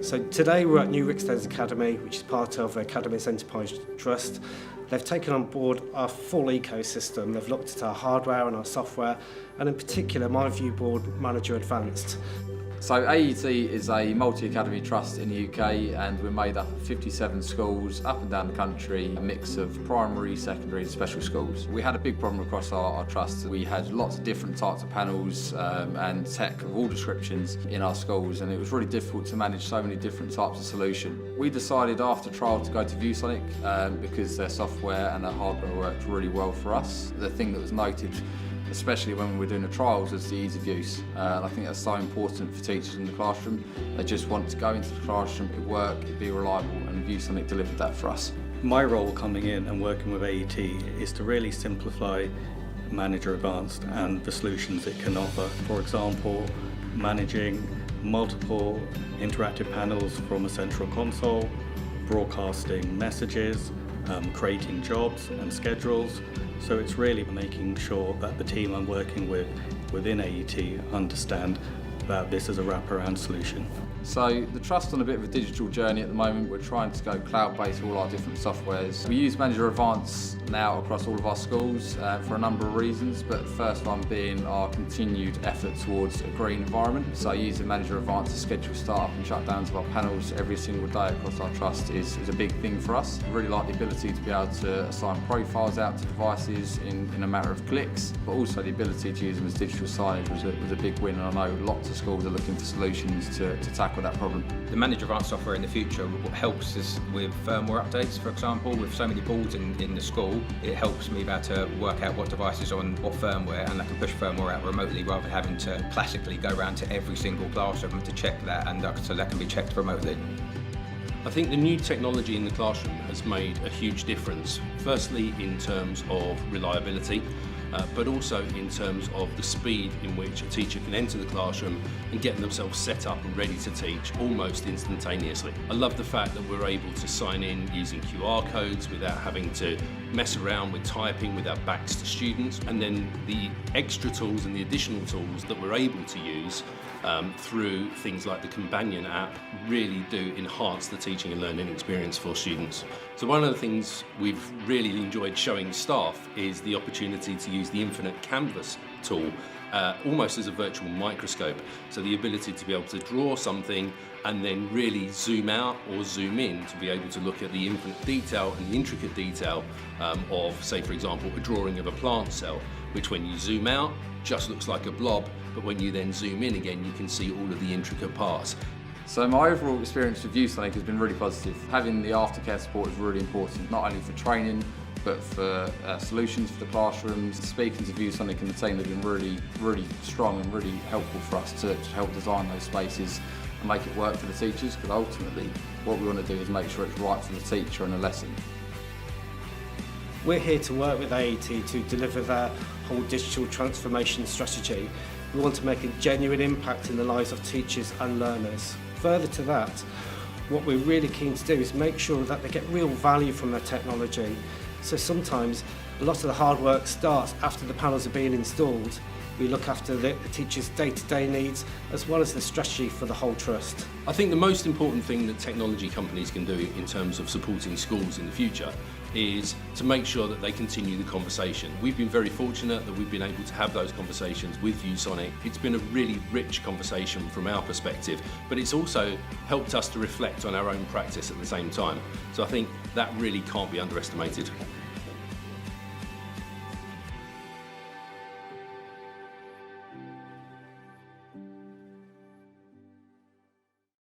So today we're at new Rickstones Academy, which is part of Academy's Enterprise Trust. They've taken on board our full ecosystem. They've looked at our hardware and our software, and in particular myViewBoard Manager Advanced. So AET is a multi-academy trust in the UK, and we're made up of 57 schools up and down the country, a mix of primary, secondary and special schools. We had a big problem across our trust. We had lots of different types of panels and tech of all descriptions in our schools, and it was really difficult to manage so many different types of solution. We decided after trial to go to ViewSonic because their software and their hardware worked really well for us. The thing that was noted, especially when we were doing the trials, is the ease of use. And I think that's so important for teachers in the classroom. They just want to go into the classroom, it work, it be reliable, and ViewSonic delivered that for us. My role coming in and working with AET is to really simplify Manager Advanced and the solutions it can offer. For example, managing multiple interactive panels from a central console, broadcasting messages, creating jobs and schedules. So it's really making sure that the team I'm working with within AET understand that this is a wraparound solution. So the trust on a bit of a digital journey at the moment. We're trying to go cloud-based for all our different softwares. We use Manager Advanced now across all of our schools for a number of reasons, but the first one being our continued effort towards a green environment. So using Manager Advanced to schedule start-up and shutdowns of our panels every single day across our trust is a big thing for us. We really like the ability to be able to assign profiles out to devices in a matter of clicks, but also the ability to use them as digital signage was a big win, and I know lots of schools are looking for solutions to tackle that problem. The Manager Advanced software in the future helps us with firmware updates, for example. With so many boards in the school, it helps me be able to work out what device is on what firmware, and I can push firmware out remotely rather than having to classically go around to every single classroom to check that, and so that can be checked remotely. I think the new technology in the classroom has made a huge difference, firstly in terms of reliability, but also in terms of the speed in which a teacher can enter the classroom and get themselves set up and ready to teach almost instantaneously. I love the fact that we're able to sign in using QR codes without having to mess around with typing with our backs to students, and then the extra tools and the additional tools that we're able to use through things like the Companion app really do enhance the teaching and learning experience for students. So one of the things we've really enjoyed showing staff is the opportunity to use the Infinite Canvas tool almost as a virtual microscope. So the ability to be able to draw something and then really zoom out or zoom in to be able to look at the infinite detail and the intricate detail of, say for example, a drawing of a plant cell, which when you zoom out just looks like a blob, but when you then zoom in again you can see all of the intricate parts. So my overall experience with ViewSonic has been really positive. Having the aftercare support is really important, not only for training, but for solutions for the classrooms. Speaking to ViewSonic and the team, they've been really strong and really helpful for us to help design those spaces and make it work for the teachers, because ultimately what we want to do is make sure it's right for the teacher and the lesson. We're here to work with AET to deliver their whole digital transformation strategy. We want to make a genuine impact in the lives of teachers and learners. Further to that, what we're really keen to do is make sure that they get real value from their technology. So sometimes a lot of the hard work starts after the panels are being installed. We look after the teachers' day-to-day needs as well as the strategy for the whole trust. I think the most important thing that technology companies can do in terms of supporting schools in the future is to make sure that they continue the conversation. We've been very fortunate that we've been able to have those conversations with ViewSonic. It's been a really rich conversation from our perspective, but it's also helped us to reflect on our own practice at the same time. So I think that really can't be underestimated.